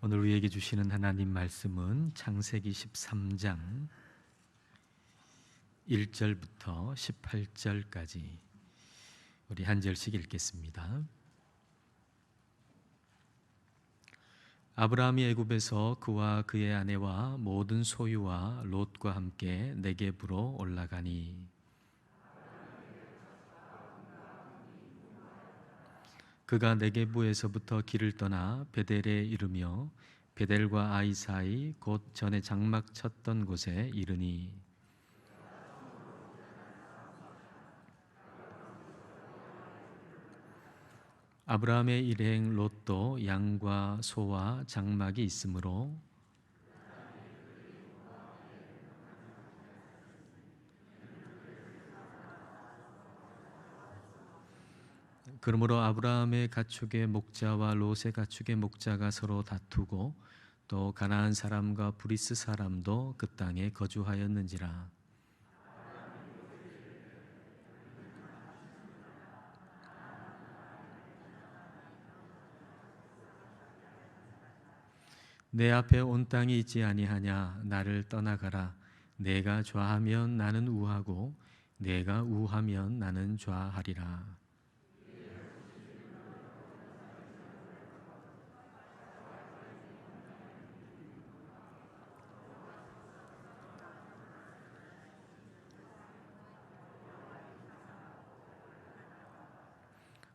오늘 우리에게 주시는 하나님 말씀은 창세기 13장 1절부터 18절까지 우리 한 절씩 읽겠습니다. 아브라함이 애굽에서 그와 그의 아내와 모든 소유와 롯과 함께 네겝으로 올라가니 그가 네겝에서부터 길을 떠나 베델에 이르며 베델과 아이 사이 곧 전에 장막 쳤던 곳에 이르니 아브라함의 일행 롯도 양과 소와 장막이 있으므로 그러므로 아브라함의 가축의 목자와 롯의 가축의 목자가 서로 다투고 또 가나안 사람과 브리스 사람도 그 땅에 거주하였는지라. 내 앞에 온 땅이 있지 아니하냐. 나를 떠나가라. 내가 좌하면 나는 우하고 내가 우하면 나는 좌하리라.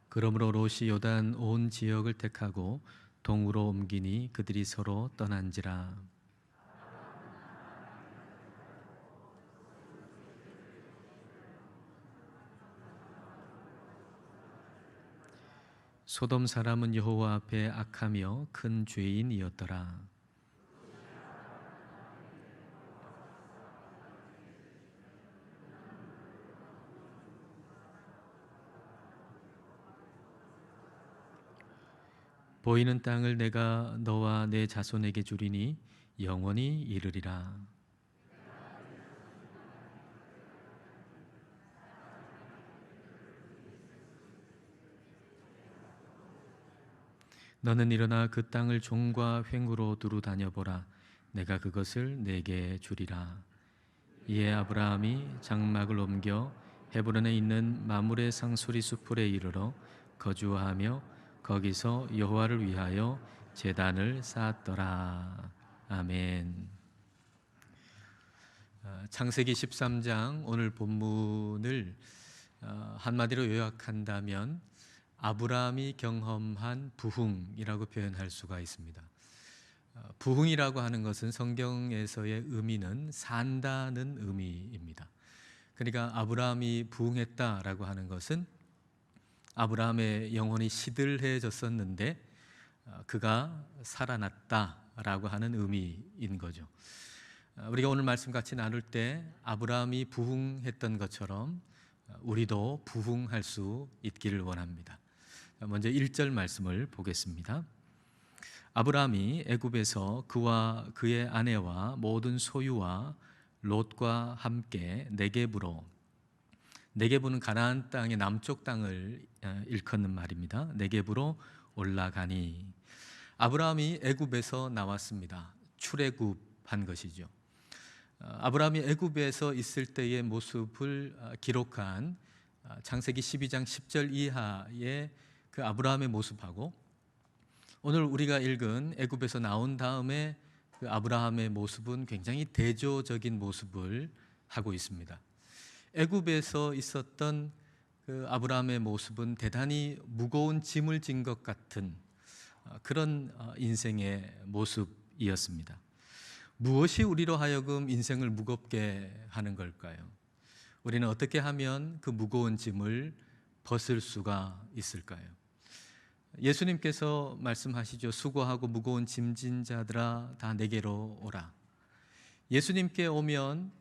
그러므로 롯이 요단 온 지역을 택하고 동으로 옮기니 그들이 서로 떠난지라. 소돔 사람은 여호와 앞에 악하며 큰 죄인이었더라. 보이는 땅을 내가 너와 내 자손에게 주리니 영원히 이르리라. 너는 일어나 그 땅을 종과 횡으로 두루 다녀보라. 내가 그것을 내게 주리라. 이에 아브라함이 장막을 옮겨 헤브론에 있는 마므레 상수리 수풀에 이르러 거주하며 거기서 여호와를 위하여 제단을 쌓았더라. 아멘. 창세기 13장 오늘 본문을 한마디로 요약한다면 아브라함이 경험한 부흥이라고 표현할 수가 있습니다. 부흥이라고 하는 것은 성경에서의 의미는 산다는 의미입니다. 그러니까 아브라함이 부흥했다라고 하는 것은 아브라함의 영혼이 시들해졌었는데 그가 살아났다라고 하는 의미인 거죠. 우리가 오늘 말씀 같이 나눌 때 아브라함이 부흥했던 것처럼 우리도 부흥할 수 있기를 원합니다. 먼저 1절 말씀을 보겠습니다. 아브라함이 애굽에서 그와 그의 아내와 모든 소유와 롯과 함께 네겝으로, 네겝은 가나안 땅의 남쪽 땅을 일컫는 말입니다. 네겝으로 올라가니 아브라함이 애굽에서 나왔습니다. 출애굽한 것이죠. 아브라함이 애굽에서 있을 때의 모습을 기록한 창세기 12장 10절 이하의 그 아브라함의 모습하고 오늘 우리가 읽은 애굽에서 나온 다음에 그 아브라함의 모습은 굉장히 대조적인 모습을 하고 있습니다. 애굽에서 있었던 그 아브라함의 모습은 대단히 무거운 짐을 진 것 같은 그런 인생의 모습이었습니다. 무엇이 우리로 하여금 인생을 무겁게 하는 걸까요? 우리는 어떻게 하면 그 무거운 짐을 벗을 수가 있을까요? 예수님께서 말씀하시죠. 수고하고 무거운 짐진 자들아 다 내게로 오라. 예수님께 오면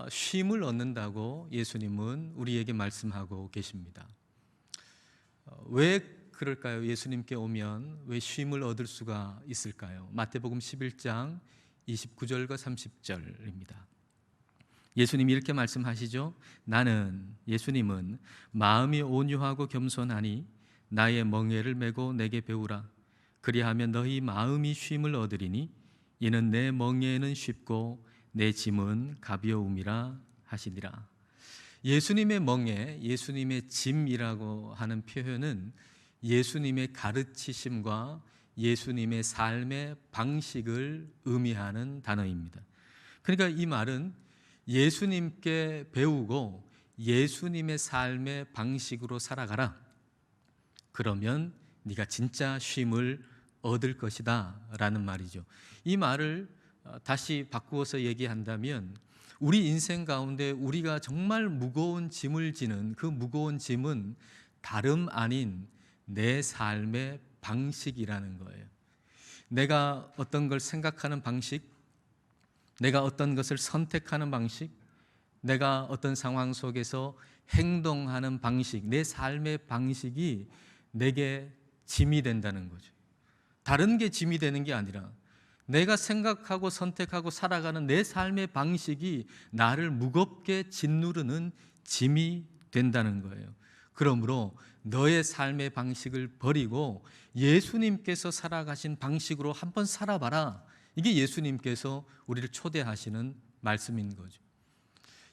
쉼을 얻는다고 예수님은 우리에게 말씀하고 계십니다. 왜 그럴까요? 예수님께 오면 왜 쉼을 얻을 수가 있을까요? 마태복음 11장 29절과 30절입니다. 예수님이 이렇게 말씀하시죠. 나는, 예수님은 마음이 온유하고 겸손하니 나의 멍에를 메고 내게 배우라. 그리하면 너희 마음이 쉼을 얻으리니 이는 내 멍에는 쉽고 내 짐은 가벼움이라 하시니라. 예수님의 멍에, 예수님의 짐이라고 하는 표현은 예수님의 가르치심과 예수님의 삶의 방식을 의미하는 단어입니다. 그러니까 이 말은 예수님께 배우고 예수님의 삶의 방식으로 살아가라. 그러면 네가 진짜 쉼을 얻을 것이다 라는 말이죠. 이 말을 다시 바꾸어서 얘기한다면 우리 인생 가운데 우리가 정말 무거운 짐을 지는 그 무거운 짐은 다름 아닌 내 삶의 방식이라는 거예요. 내가 어떤 걸 생각하는 방식, 내가 어떤 것을 선택하는 방식, 내가 어떤 상황 속에서 행동하는 방식, 내 삶의 방식이 내게 짐이 된다는 거죠. 다른 게 짐이 되는 게 아니라 내가 생각하고 선택하고 살아가는 내 삶의 방식이 나를 무겁게 짓누르는 짐이 된다는 거예요. 그러므로 너의 삶의 방식을 버리고 예수님께서 살아가신 방식으로 한번 살아봐라. 이게 예수님께서 우리를 초대하시는 말씀인 거죠.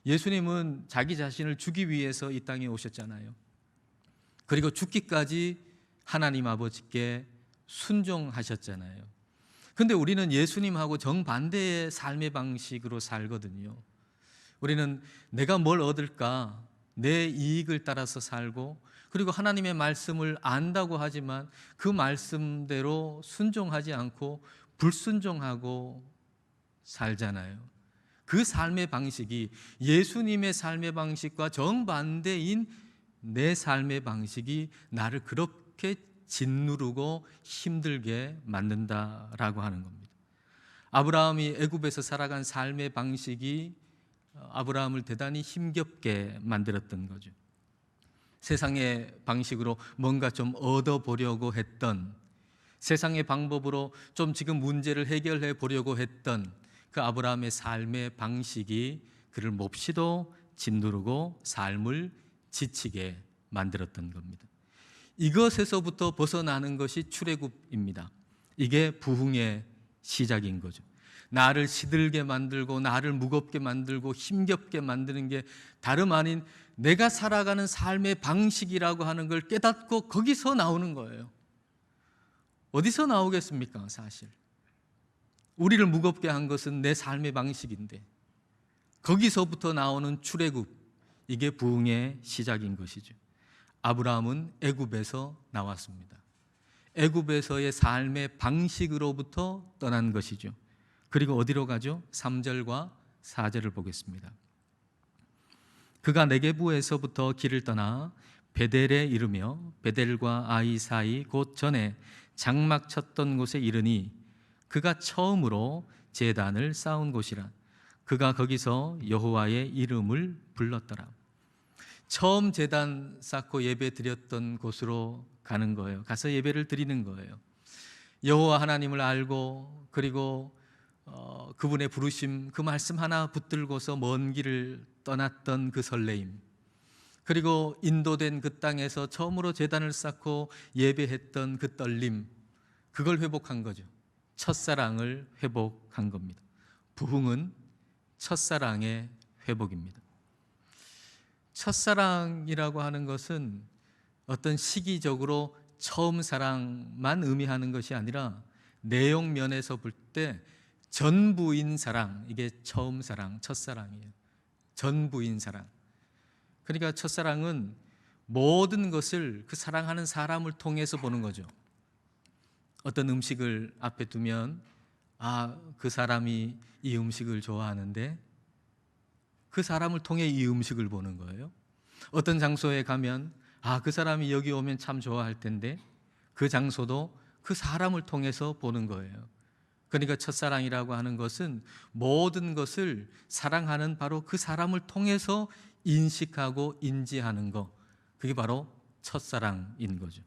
예수님은 자기 자신을 주기 위해서 이 땅에 오셨잖아요. 그리고 죽기까지 하나님 아버지께 순종하셨잖아요. 근데 우리는 예수님하고 정반대의 삶의 방식으로 살거든요. 우리는 내가 뭘 얻을까? 내 이익을 따라서 살고, 그리고 하나님의 말씀을 안다고 하지만 그 말씀대로 순종하지 않고 불순종하고 살잖아요. 그 삶의 방식이 예수님의 삶의 방식과 정반대인 내 삶의 방식이 나를 그렇게 짓누르고 힘들게 만든다라고 하는 겁니다. 아브라함이 애굽에서 살아간 삶의 방식이 아브라함을 대단히 힘겹게 만들었던 거죠. 세상의 방식으로 뭔가 좀 얻어보려고 했던, 세상의 방법으로 좀 지금 문제를 해결해 보려고 했던 그 아브라함의 삶의 방식이 그를 몹시도 짓누르고 삶을 지치게 만들었던 겁니다. 이것에서부터 벗어나는 것이 출애굽입니다. 이게 부흥의 시작인 거죠. 나를 시들게 만들고 나를 무겁게 만들고 힘겹게 만드는 게 다름 아닌 내가 살아가는 삶의 방식이라고 하는 걸 깨닫고 거기서 나오는 거예요. 어디서 나오겠습니까? 사실 우리를 무겁게 한 것은 내 삶의 방식인데 거기서부터 나오는 출애굽, 이게 부흥의 시작인 것이죠. 아브라함은 애굽에서 나왔습니다. 애굽에서의 삶의 방식으로부터 떠난 것이죠. 그리고 어디로 가죠? 3절과 4절을 보겠습니다. 그가 네게부에서부터 길을 떠나 베델에 이르며 베델과 아이 사이 곧 전에 장막 쳤던 곳에 이르니 그가 처음으로 제단을 쌓은 곳이라. 그가 거기서 여호와의 이름을 불렀더라. 처음 제단 쌓고 예배 드렸던 곳으로 가는 거예요. 가서 예배를 드리는 거예요. 여호와 하나님을 알고 그리고 그분의 부르심, 그 말씀 하나 붙들고서 먼 길을 떠났던 그 설레임, 그리고 인도된 그 땅에서 처음으로 제단을 쌓고 예배했던 그 떨림, 그걸 회복한 거죠. 첫사랑을 회복한 겁니다. 부흥은 첫사랑의 회복입니다. 첫사랑이라고 하는 것은 어떤 시기적으로 처음 사랑만 의미하는 것이 아니라 내용 면에서 볼 때 전부인 사랑, 이게 처음 사랑, 첫사랑이에요. 전부인 사랑. 그러니까 첫사랑은 모든 것을 그 사랑하는 사람을 통해서 보는 거죠. 어떤 음식을 앞에 두면 그 사람이 이 음식을 좋아하는데 그 사람을 통해 이 음식을 보는 거예요. 어떤 장소에 가면 그 사람이 여기 오면 참 좋아할 텐데 그 장소도 그 사람을 통해서 보는 거예요. 그러니까 첫사랑이라고 하는 것은 모든 것을 사랑하는 바로 그 사람을 통해서 인식하고 인지하는 것, 그게 바로 첫사랑인 거죠.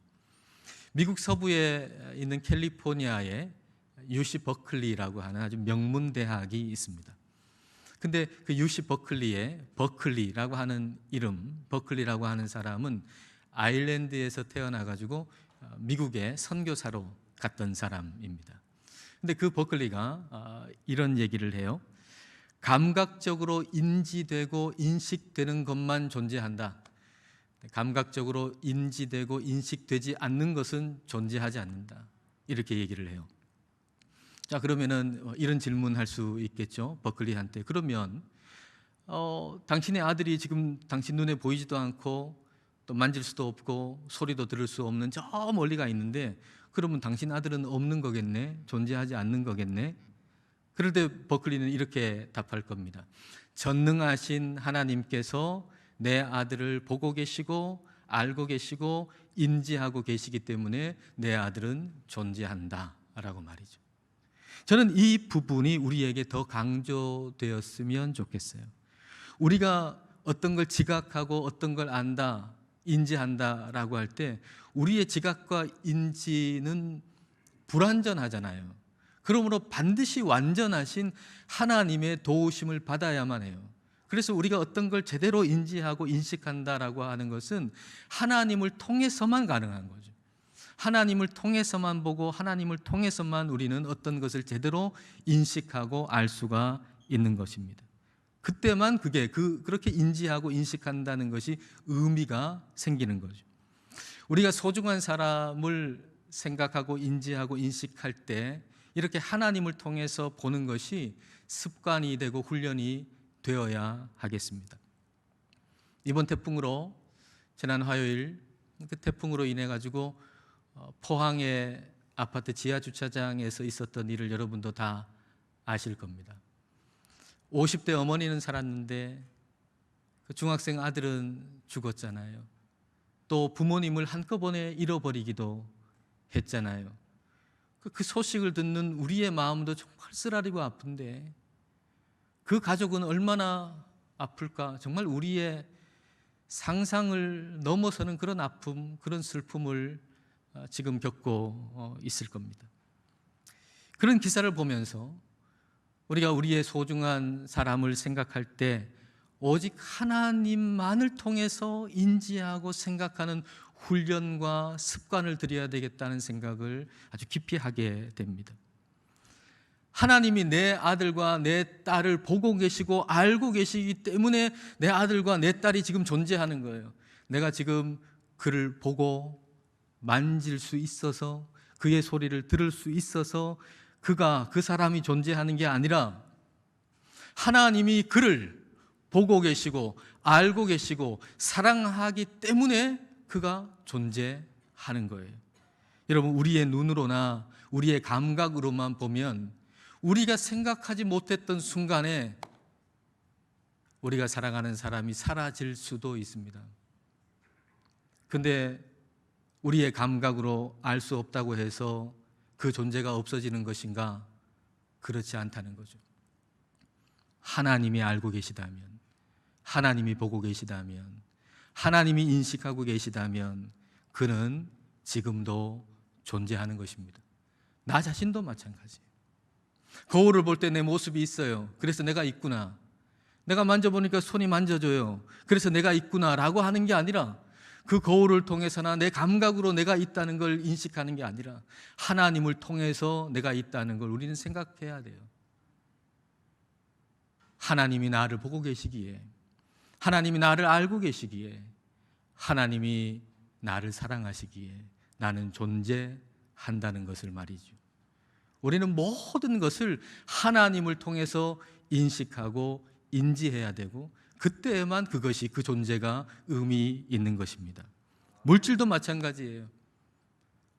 미국 서부에 있는 캘리포니아에 UC 버클리라고 하는 아주 명문 대학이 있습니다. 근데 그 UC 버클리에 버클리라고 하는 이름, 버클리라고 하는 사람은 아일랜드에서 태어나 가지고 미국에 선교사로 갔던 사람입니다. 근데 그 버클리가 이런 얘기를 해요. 감각적으로 인지되고 인식되는 것만 존재한다. 감각적으로 인지되고 인식되지 않는 것은 존재하지 않는다. 이렇게 얘기를 해요. 자, 그러면은 이런 질문할 수 있겠죠. 버클리한테. 그러면 당신의 아들이 지금 당신 눈에 보이지도 않고 또 만질 수도 없고 소리도 들을 수 없는 저 멀리가 있는데, 그러면 당신 아들은 없는 거겠네? 존재하지 않는 거겠네? 그럴 때 버클리는 이렇게 답할 겁니다. 전능하신 하나님께서 내 아들을 보고 계시고 알고 계시고 인지하고 계시기 때문에 내 아들은 존재한다 라고 말이죠. 저는 이 부분이 우리에게 더 강조되었으면 좋겠어요. 우리가 어떤 걸 지각하고 어떤 걸 안다, 인지한다라고 할 때 우리의 지각과 인지는 불완전하잖아요. 그러므로 반드시 완전하신 하나님의 도우심을 받아야만 해요. 그래서 우리가 어떤 걸 제대로 인지하고 인식한다라고 하는 것은 하나님을 통해서만 가능한 거죠. 하나님을 통해서만 보고 하나님을 통해서만 우리는 어떤 것을 제대로 인식하고 알 수가 있는 것입니다. 그때만 그렇게 인지하고 인식한다는 것이 의미가 생기는 거죠. 우리가 소중한 사람을 생각하고 인지하고 인식할 때 이렇게 하나님을 통해서 보는 것이 습관이 되고 훈련이 되어야 하겠습니다. 이번 태풍으로, 지난 화요일 그 태풍으로 인해 가지고 포항의 아파트 지하 주차장에서 있었던 일을 여러분도 다 아실 겁니다. 50대 어머니는 살았는데 그 중학생 아들은 죽었잖아요. 또 부모님을 한꺼번에 잃어버리기도 했잖아요. 그 소식을 듣는 우리의 마음도 정말 쓰라리고 아픈데 그 가족은 얼마나 아플까? 정말 우리의 상상을 넘어서는 그런 아픔, 그런 슬픔을 지금 겪고 있을 겁니다. 그런 기사를 보면서 우리가 우리의 소중한 사람을 생각할 때 오직 하나님만을 통해서 인지하고 생각하는 훈련과 습관을 들여야 되겠다는 생각을 아주 깊이 하게 됩니다. 하나님이 내 아들과 내 딸을 보고 계시고 알고 계시기 때문에 내 아들과 내 딸이 지금 존재하는 거예요. 내가 지금 그를 보고 만질 수 있어서, 그의 소리를 들을 수 있어서 그 사람이 존재하는 게 아니라 하나님이 그를 보고 계시고 알고 계시고 사랑하기 때문에 그가 존재하는 거예요. 여러분, 우리의 눈으로나 우리의 감각으로만 보면 우리가 생각하지 못했던 순간에 우리가 사랑하는 사람이 사라질 수도 있습니다. 근데 우리의 감각으로 알 수 없다고 해서 그 존재가 없어지는 것인가? 그렇지 않다는 거죠. 하나님이 알고 계시다면, 하나님이 보고 계시다면, 하나님이 인식하고 계시다면 그는 지금도 존재하는 것입니다. 나 자신도 마찬가지예요. 거울을 볼 때 내 모습이 있어요. 그래서 내가 있구나. 내가 만져보니까 손이 만져져요. 그래서 내가 있구나 라고 하는 게 아니라, 그 거울을 통해서나 내 감각으로 내가 있다는 걸 인식하는 게 아니라 하나님을 통해서 내가 있다는 걸 우리는 생각해야 돼요. 하나님이 나를 보고 계시기에, 하나님이 나를 알고 계시기에, 하나님이 나를 사랑하시기에 나는 존재한다는 것을 말이죠. 우리는 모든 것을 하나님을 통해서 인식하고 인지해야 되고, 그때에만 그것이, 그 존재가 의미 있는 것입니다. 물질도 마찬가지예요.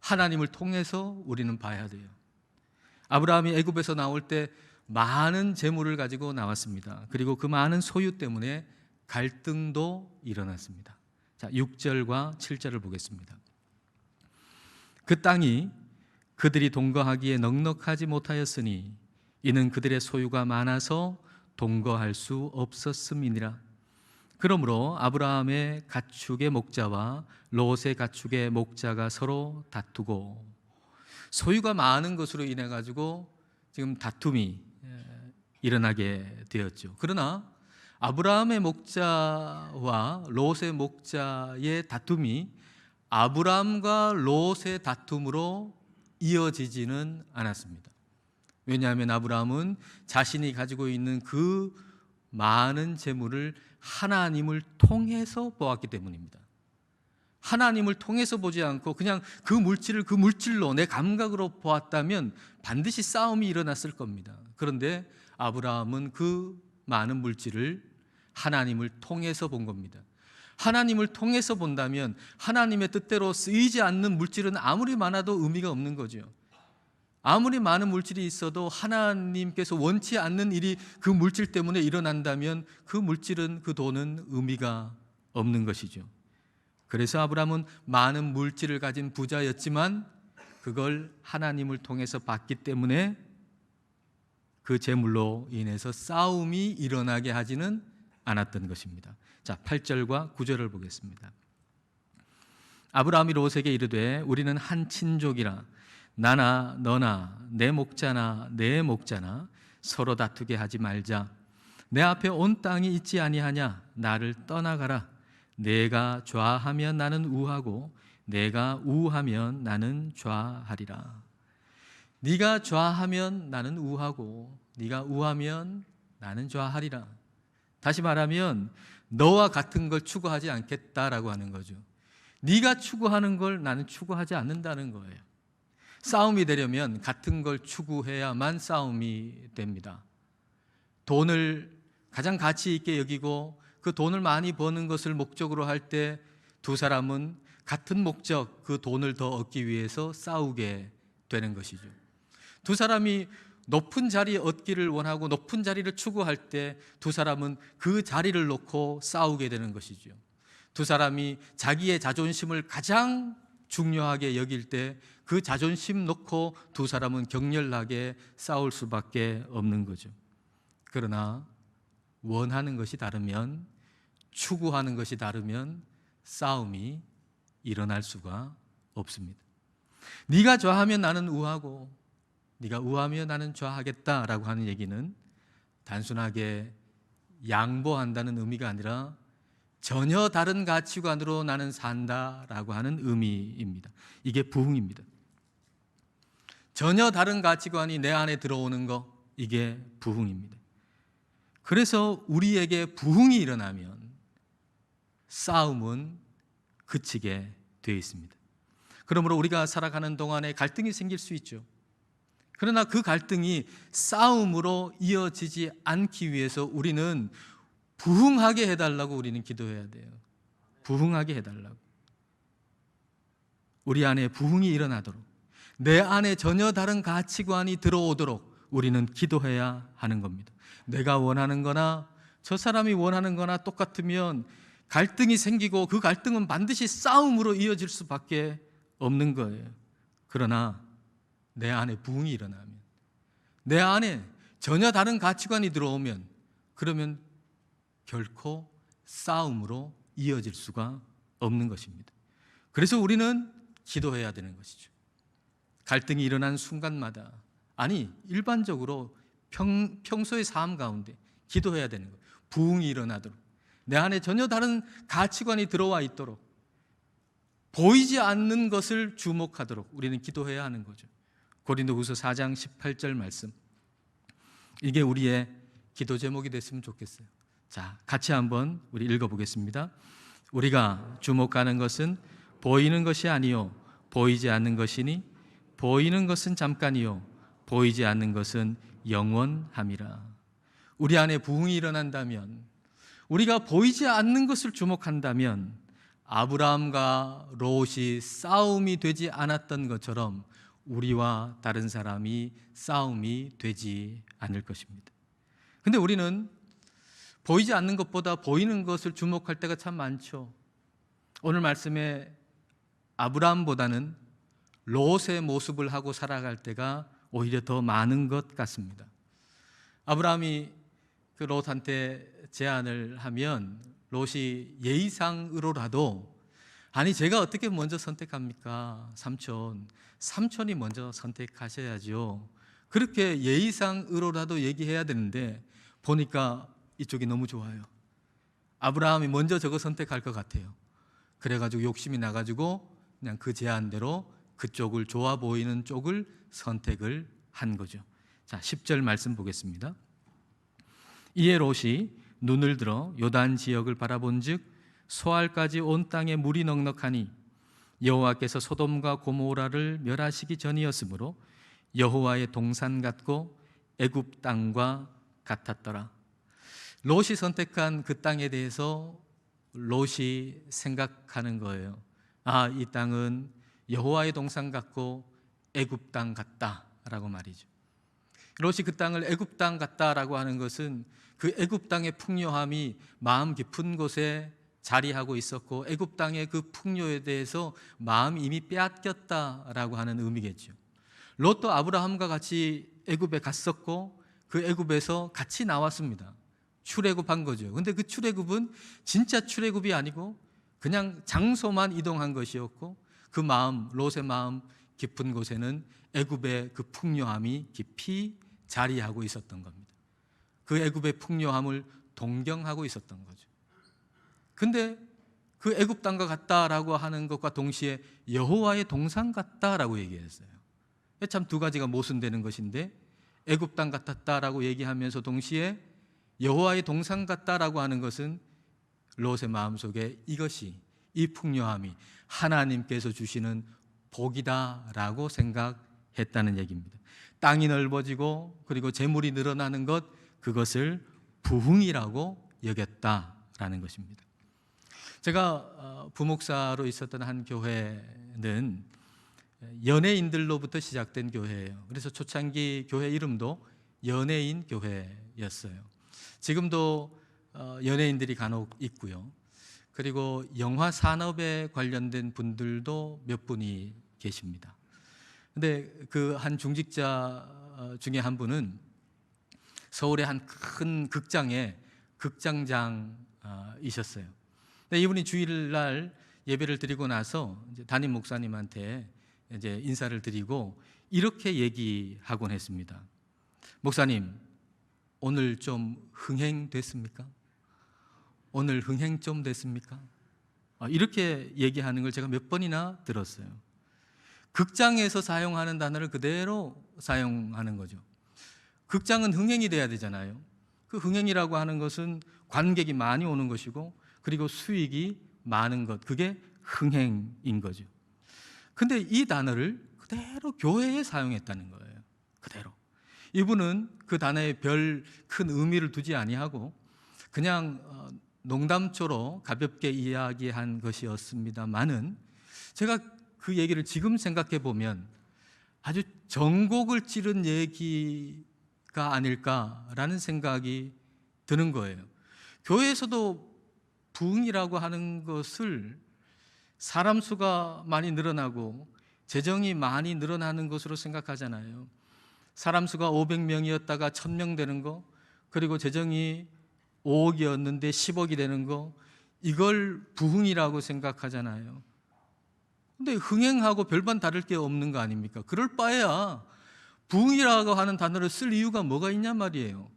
하나님을 통해서 우리는 봐야 돼요. 아브라함이 애굽에서 나올 때 많은 재물을 가지고 나왔습니다. 그리고 그 많은 소유 때문에 갈등도 일어났습니다. 자, 6절과 7절을 보겠습니다. 그 땅이 그들이 동거하기에 넉넉하지 못하였으니 이는 그들의 소유가 많아서 동거할 수 없었음이니라. 그러므로 아브라함의 가축의 목자와 롯의 가축의 목자가 서로 다투고, 소유가 많은 것으로 인해 가지고 지금 다툼이 일어나게 되었죠. 그러나 아브라함의 목자와 롯의 목자의 다툼이 아브라함과 롯의 다툼으로 이어지지는 않았습니다. 왜냐하면 아브라함은 자신이 가지고 있는 그 많은 재물을 하나님을 통해서 보았기 때문입니다. 하나님을 통해서 보지 않고 그냥 그 물질을 그 물질로 내 감각으로 보았다면 반드시 싸움이 일어났을 겁니다. 그런데 아브라함은 그 많은 물질을 하나님을 통해서 본 겁니다. 하나님을 통해서 본다면 하나님의 뜻대로 쓰이지 않는 물질은 아무리 많아도 의미가 없는 거죠. 아무리 많은 물질이 있어도 하나님께서 원치 않는 일이 그 물질 때문에 일어난다면 그 물질은, 그 돈은 의미가 없는 것이죠. 그래서 아브라함은 많은 물질을 가진 부자였지만 그걸 하나님을 통해서 봤기 때문에 그 재물로 인해서 싸움이 일어나게 하지는 않았던 것입니다. 자, 8절과 9절을 보겠습니다. 아브라함이 롯에게 이르되 우리는 한 친족이라 나나 너나 내 목자나 내 목자나 서로 다투게 하지 말자. 내 앞에 온 땅이 있지 아니하냐. 나를 떠나가라. 내가 좌하면 나는 우하고 내가 우하면 나는 좌하리라. 네가 좌하면 나는 우하고 네가 우하면 나는 좌하리라. 다시 말하면 너와 같은 걸 추구하지 않겠다라고 하는 거죠. 네가 추구하는 걸 나는 추구하지 않는다는 거예요. 싸움이 되려면 같은 걸 추구해야만 싸움이 됩니다. 돈을 가장 가치 있게 여기고 그 돈을 많이 버는 것을 목적으로 할 때 두 사람은 같은 목적, 그 돈을 더 얻기 위해서 싸우게 되는 것이죠. 두 사람이 높은 자리 얻기를 원하고 높은 자리를 추구할 때 두 사람은 그 자리를 놓고 싸우게 되는 것이죠. 두 사람이 자기의 자존심을 가장 중요하게 여길 때 그 자존심 놓고 두 사람은 격렬하게 싸울 수밖에 없는 거죠. 그러나 원하는 것이 다르면, 추구하는 것이 다르면 싸움이 일어날 수가 없습니다. 네가 좌하면 나는 우하고 네가 우하면 나는 좌하겠다라고 하는 얘기는 단순하게 양보한다는 의미가 아니라 전혀 다른 가치관으로 나는 산다라고 하는 의미입니다. 이게 부흥입니다. 전혀 다른 가치관이 내 안에 들어오는 거, 이게 부흥입니다. 그래서 우리에게 부흥이 일어나면 싸움은 그치게 되어 있습니다. 그러므로 우리가 살아가는 동안에 갈등이 생길 수 있죠. 그러나 그 갈등이 싸움으로 이어지지 않기 위해서 우리는 부흥하게 해달라고 우리는 기도해야 돼요. 부흥하게 해달라고. 우리 안에 부흥이 일어나도록, 내 안에 전혀 다른 가치관이 들어오도록 우리는 기도해야 하는 겁니다. 내가 원하는 거나 저 사람이 원하는 거나 똑같으면 갈등이 생기고 그 갈등은 반드시 싸움으로 이어질 수밖에 없는 거예요. 그러나 내 안에 부흥이 일어나면, 내 안에 전혀 다른 가치관이 들어오면, 그러면 결코 싸움으로 이어질 수가 없는 것입니다. 그래서 우리는 기도해야 되는 것이죠. 갈등이 일어난 순간마다, 아니 일반적으로 평소의 삶 가운데 기도해야 되는 거예요. 부흥이 일어나도록, 내 안에 전혀 다른 가치관이 들어와 있도록, 보이지 않는 것을 주목하도록 우리는 기도해야 하는 거죠. 고린도후서 4장 18절 말씀, 이게 우리의 기도 제목이 됐으면 좋겠어요. 자, 같이 한번 우리 읽어보겠습니다. 우리가 주목하는 것은 보이는 것이 아니요 보이지 않는 것이니 보이는 것은 잠깐이요 보이지 않는 것은 영원함이라. 우리 안에 부흥이 일어난다면, 우리가 보이지 않는 것을 주목한다면 아브라함과 롯이 싸움이 되지 않았던 것처럼 우리와 다른 사람이 싸움이 되지 않을 것입니다. 근데 우리는 보이지 않는 것보다 보이는 것을 주목할 때가 참 많죠. 오늘 말씀에 아브라함보다는 롯의 모습을 하고 살아갈 때가 오히려 더 많은 것 같습니다. 아브라함이 그 롯한테 제안을 하면 롯이 예의상으로라도, 아니 제가 어떻게 먼저 선택합니까? 삼촌이 먼저 선택하셔야죠. 그렇게 예의상으로라도 얘기해야 되는데 보니까 이쪽이 너무 좋아요. 아브라함이 먼저 저거 선택할 것 같아요. 그래가지고 욕심이 나가지고 그냥 그 제안대로 그쪽을 좋아 보이는 쪽을 선택을 한 거죠. 자, 10절 말씀 보겠습니다. 이에 롯이 눈을 들어 요단 지역을 바라본즉 소알까지 온 땅에 물이 넉넉하니 여호와께서 소돔과 고모라를 멸하시기 전이었으므로 여호와의 동산 같고 애굽 땅과 같았더라. 롯이 선택한 그 땅에 대해서 롯이 생각하는 거예요. 아, 이 땅은 여호와의 동산 같고 애굽 땅 같다라고 말이죠. 롯이 그 땅을 애굽 땅 같다라고 하는 것은 그 애굽 땅의 풍요함이 마음 깊은 곳에 자리하고 있었고 애굽 땅의 그 풍요에 대해서 마음이 이미 빼앗겼다라고 하는 의미겠죠. 롯도 아브라함과 같이 애굽에 갔었고 그 애굽에서 같이 나왔습니다. 출애굽한 거죠. 근데 그 출애굽은 진짜 출애굽이 아니고 그냥 장소만 이동한 것이었고 그 마음, 롯의 마음 깊은 곳에는 애굽의 그 풍요함이 깊이 자리하고 있었던 겁니다. 그 애굽의 풍요함을 동경하고 있었던 거죠. 근데 그 애굽 땅과 같다라고 하는 것과 동시에 여호와의 동산 같다라고 얘기했어요. 참 두 가지가 모순되는 것인데 애굽 땅 같았다라고 얘기하면서 동시에 여호와의 동산 같다라고 하는 것은 롯의 마음속에 이것이, 이 풍요함이 하나님께서 주시는 복이다라고 생각했다는 얘기입니다. 땅이 넓어지고 그리고 재물이 늘어나는 것, 그것을 부흥이라고 여겼다라는 것입니다. 제가 부목사로 있었던 한 교회는 연예인들로부터 시작된 교회예요. 그래서 초창기 교회 이름도 연예인 교회였어요. 지금도 연예인들이 간혹 있고요. 그리고 영화 산업에 관련된 분들도 몇 분이 계십니다. 근데 그 한 중직자 중에 한 분은 서울의 한 큰 극장의 극장장이셨어요. 근데 이분이 주일날 예배를 드리고 나서 이제 담임 목사님한테 이제 인사를 드리고 이렇게 얘기하곤 했습니다. 목사님, 오늘 좀 흥행됐습니까? 오늘 흥행 좀 됐습니까? 이렇게 얘기하는 걸 제가 몇 번이나 들었어요. 극장에서 사용하는 단어를 그대로 사용하는 거죠. 극장은 흥행이 돼야 되잖아요. 그 흥행이라고 하는 것은 관객이 많이 오는 것이고 그리고 수익이 많은 것, 그게 흥행인 거죠. 근데 이 단어를 그대로 교회에 사용했다는 거예요. 그대로. 이분은 그 단어에 별 큰 의미를 두지 아니하고 그냥 농담조로 가볍게 이야기한 것이었습니다만은 제가 그 얘기를 지금 생각해 보면 아주 전곡을 찌른 얘기가 아닐까라는 생각이 드는 거예요. 교회에서도 부흥이라고 하는 것을 사람 수가 많이 늘어나고 재정이 많이 늘어나는 것으로 생각하잖아요. 사람 수가 500명이었다가 1000명 되는 거, 그리고 재정이 5억이었는데 10억이 되는 거, 이걸 부흥이라고 생각하잖아요. 근데 흥행하고 별반 다를 게 없는 거 아닙니까? 그럴 바에야 부흥이라고 하는 단어를 쓸 이유가 뭐가 있냐 말이에요.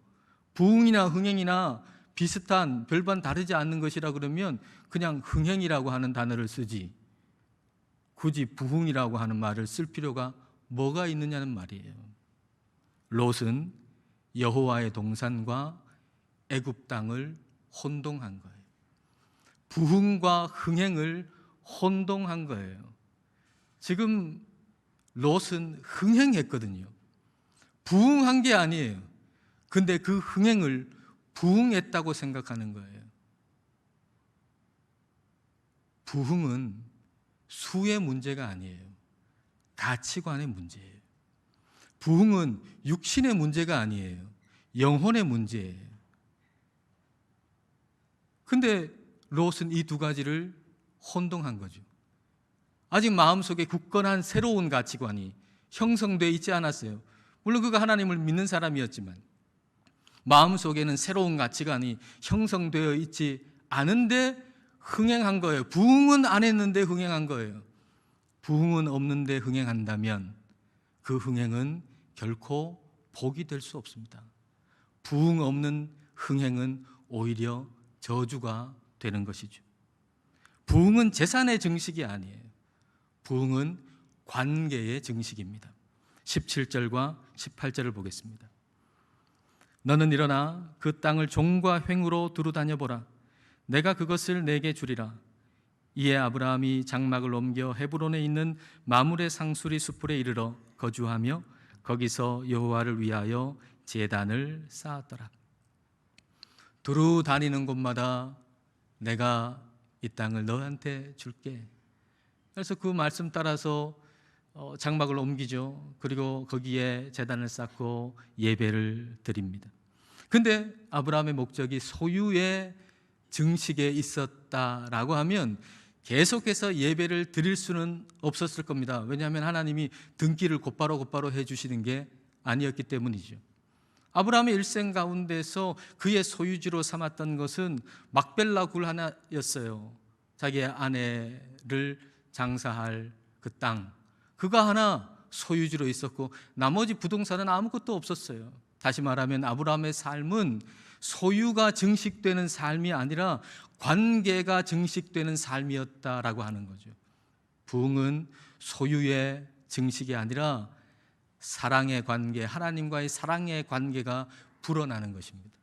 부흥이나 흥행이나 비슷한 별반 다르지 않는 것이라 그러면 그냥 흥행이라고 하는 단어를 쓰지 굳이 부흥이라고 하는 말을 쓸 필요가 뭐가 있느냐는 말이에요. 롯은 여호와의 동산과 애굽 땅을 혼동한 거예요. 부흥과 흥행을 혼동한 거예요. 지금 롯은 흥행했거든요. 부흥한 게 아니에요. 근데 그 흥행을 부흥했다고 생각하는 거예요. 부흥은 수의 문제가 아니에요. 가치관의 문제예요. 부흥은 육신의 문제가 아니에요. 영혼의 문제예요. 근데 롯은 이 두 가지를 혼동한 거죠. 아직 마음속에 굳건한 새로운 가치관이 형성되어 있지 않았어요. 물론 그가 하나님을 믿는 사람이었지만 마음속에는 새로운 가치관이 형성되어 있지 않은데 흥행한 거예요. 부흥은 안 했는데 흥행한 거예요. 부흥은 없는데 흥행한다면 그 흥행은 결코 복이 될 수 없습니다. 부흥 없는 흥행은 오히려 저주가 되는 것이죠. 부흥은 재산의 증식이 아니에요. 부흥은 관계의 증식입니다. 17절과 18절을 보겠습니다. 너는 일어나 그 땅을 종과 횡으로 두루 다녀보라. 내가 그것을 내게 주리라. 이에 아브라함이 장막을 옮겨 헤브론에 있는 마므레 상수리 숲풀에 이르러 거주하며 거기서 여호와를 위하여 제단을 쌓았더라. 두루 다니는 곳마다 내가 이 땅을 너한테 줄게. 그래서 그 말씀 따라서 장막을 옮기죠. 그리고 거기에 제단을 쌓고 예배를 드립니다. 근데 아브라함의 목적이 소유의 증식에 있었다라고 하면 계속해서 예배를 드릴 수는 없었을 겁니다. 왜냐하면 하나님이 등기를 곧바로 해주시는 게 아니었기 때문이죠. 아브라함의 일생 가운데서 그의 소유지로 삼았던 것은 막벨라 굴 하나였어요. 자기의 아내를 장사할 그 땅, 그가 하나 소유지로 있었고 나머지 부동산은 아무것도 없었어요. 다시 말하면 아브라함의 삶은 소유가 증식되는 삶이 아니라 관계가 증식되는 삶이었다라고 하는 거죠. 부흥은 소유의 증식이 아니라 사랑의 관계, 하나님과의 사랑의 관계가 불어나는 것입니다.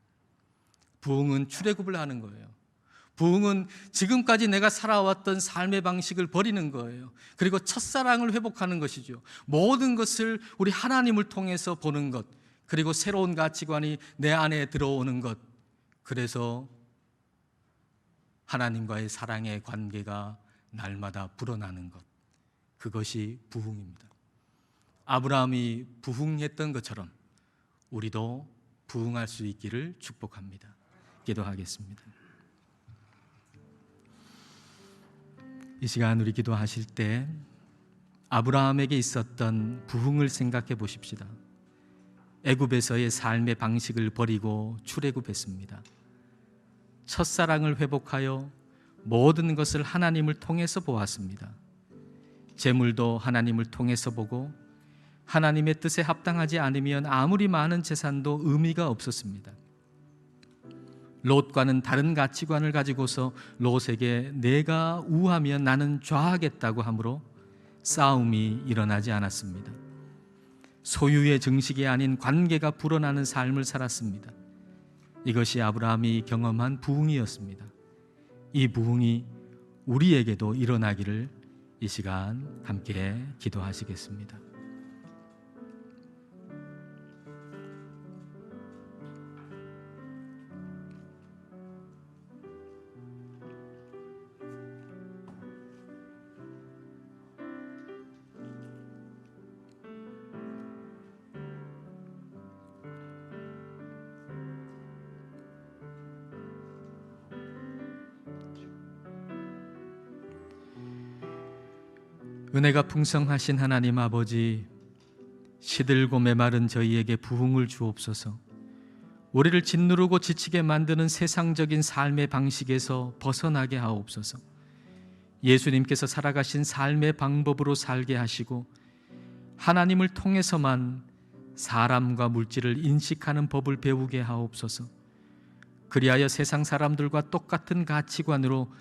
부흥은 출애굽을 하는 거예요. 부흥은 지금까지 내가 살아왔던 삶의 방식을 버리는 거예요. 그리고 첫사랑을 회복하는 것이죠. 모든 것을 우리 하나님을 통해서 보는 것, 그리고 새로운 가치관이 내 안에 들어오는 것, 그래서 하나님과의 사랑의 관계가 날마다 불어나는 것, 그것이 부흥입니다. 아브라함이 부흥했던 것처럼 우리도 부흥할 수 있기를 축복합니다. 기도하겠습니다. 이 시간 우리 기도하실 때 아브라함에게 있었던 부흥을 생각해 보십시다. 애굽에서의 삶의 방식을 버리고 출애굽했습니다. 첫사랑을 회복하여 모든 것을 하나님을 통해서 보았습니다. 재물도 하나님을 통해서 보고 하나님의 뜻에 합당하지 않으면 아무리 많은 재산도 의미가 없었습니다. 롯과는 다른 가치관을 가지고서 롯에게 내가 우하면 나는 좌하겠다고 하므로 싸움이 일어나지 않았습니다. 소유의 증식이 아닌 관계가 불어나는 삶을 살았습니다. 이것이 아브라함이 경험한 부흥이었습니다. 이 부흥이 우리에게도 일어나기를 이 시간 함께 기도하시겠습니다. 은혜가 풍성하신 하나님 아버지, 시들고 메마른 저희에게 부흥을 주옵소서. 우리를 짓누르고 지치게 만드는 세상적인 삶의 방식에서 벗어나게 하옵소서. 예수님께서 살아가신 삶의 방법으로 살게 하시고 하나님을 통해서만 사람과 물질을 인식하는 법을 배우게 하옵소서. 그리하여 세상 사람들과 똑같은 가치관으로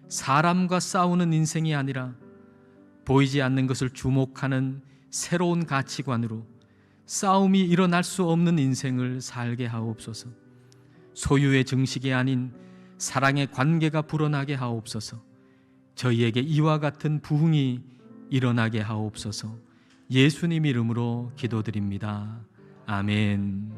사람과 싸우는 인생이 아니라 보이지 않는 것을 주목하는 새로운 가치관으로 싸움이 일어날 수 없는 인생을 살게 하옵소서. 소유의 증식이 아닌 사랑의 관계가 불어나게 하옵소서. 저희에게 이와 같은 부흥이 일어나게 하옵소서. 예수님 이름으로 기도드립니다. 아멘.